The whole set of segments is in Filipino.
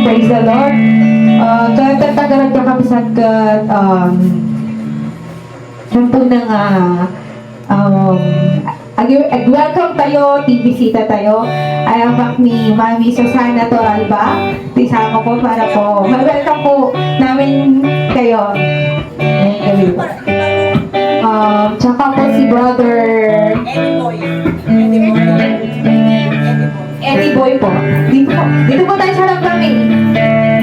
praise the Lord. Katagaran ka kami sa tunang welcome tayo, bisita tayo. Ayaw ni Mami Susana Toralba. Tisama po para po. Welcome po namin kayo. Tsaka po si Brother Eddie Boy po. Dito po tayo sa harap kami.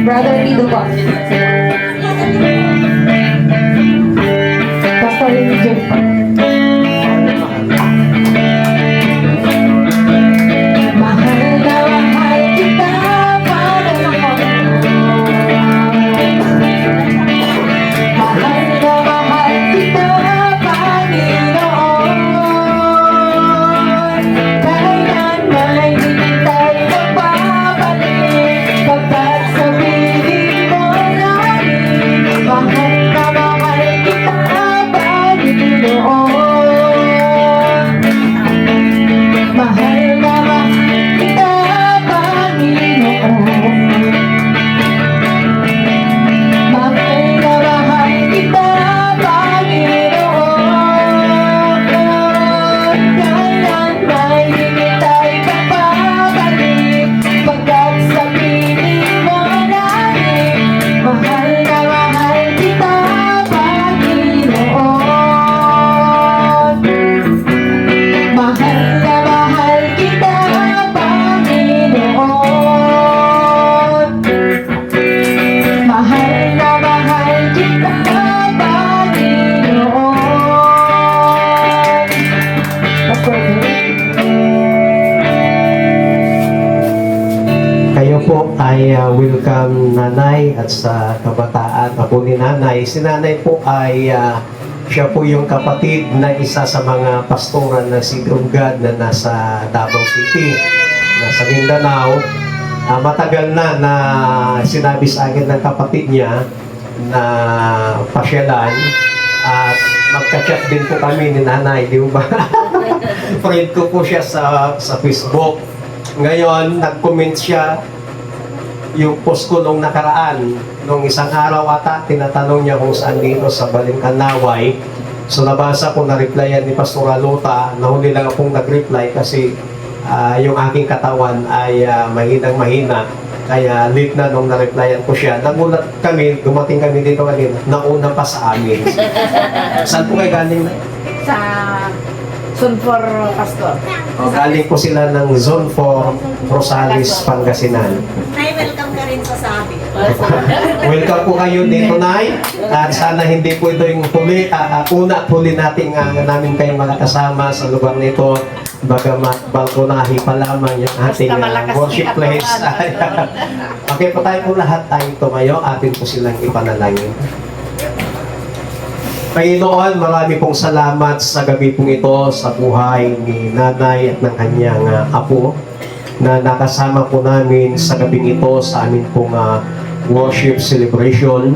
Brother Lido po. Pastor Religion po. Ay welcome nanay at sa kabataan po ni nanay. Si nanay po ay siya po yung kapatid na isa sa mga pastoran na si God na nasa Davao City, nasa Mindanao. Matagal na sinabi sa akin ng kapatid niya na pasyalan at magka-chat din po kami ni nanay, di ba? Friend ko po siya sa Facebook. Ngayon, nag-comment siya yung post ko nung nakaraan, nung isang araw ata, tinatanong niya kung saan dito sa Balingkanaway. So nabasa ko, na-replyan ni Pastor Alota, nahuli lang akong nag-reply kasi yung aking katawan ay mahinang-mahina. Kaya late na nung na-replyan ko siya. Nagulat kami, dumating kami dito kanina, nauna pa sa amin. Saan po kayo galing? Sa Zone 4 Pastor. Galing po sila ng Zone 4, Rosales, Pangasinan. Nay, welcome ka rin sa sabi. Welcome po kayo dito, Nay. At sana hindi po ito yung huli, una at huli namin kayong makakasama sa lugar nito. Bagamat balkonahi pa lamang yung ating worship place. Okay po tayo po lahat tayong tumayo. Atin po silang ipanalangin. Panginoon, marami pong salamat sa gabi pong ito sa buhay ni nanay at ng kanyang apo na nakasama po namin sa gabing ito sa amin pong worship celebration.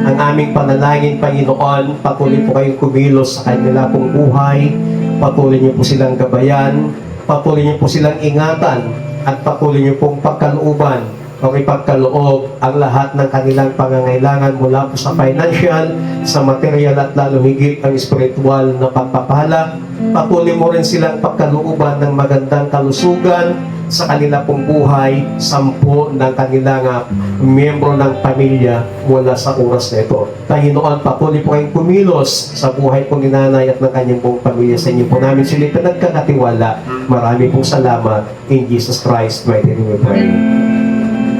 Ang aming panalangin, Panginoon, patuloy po kayong kumilos sa kanila pong buhay, patuloy niyo po silang gabayan, patuloy niyo po silang ingatan, at patuloy niyo pong pagkalooban o ipagkaloob ang lahat ng kanilang pangangailangan mula po sa financial, sa material at lalo higit ang spiritual na pagpapala. Patuloy mo rin silang pagkalooban ng magandang kalusugan sa kanila pong buhay, 10 ng kanilang miyembro ng pamilya mula sa oras na ito. Panginoon, patuloy po kayong kumilos sa buhay po ni nanay at ng kanyang buong pamilya. Sa inyo po namin sila pinagkakatiwala. Marami pong salamat. In Jesus Christ, mighty name we pray.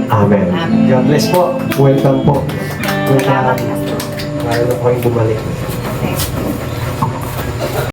Amen. God bless po. Welcome po. Welcome. Ngayon na po kayong bumalik.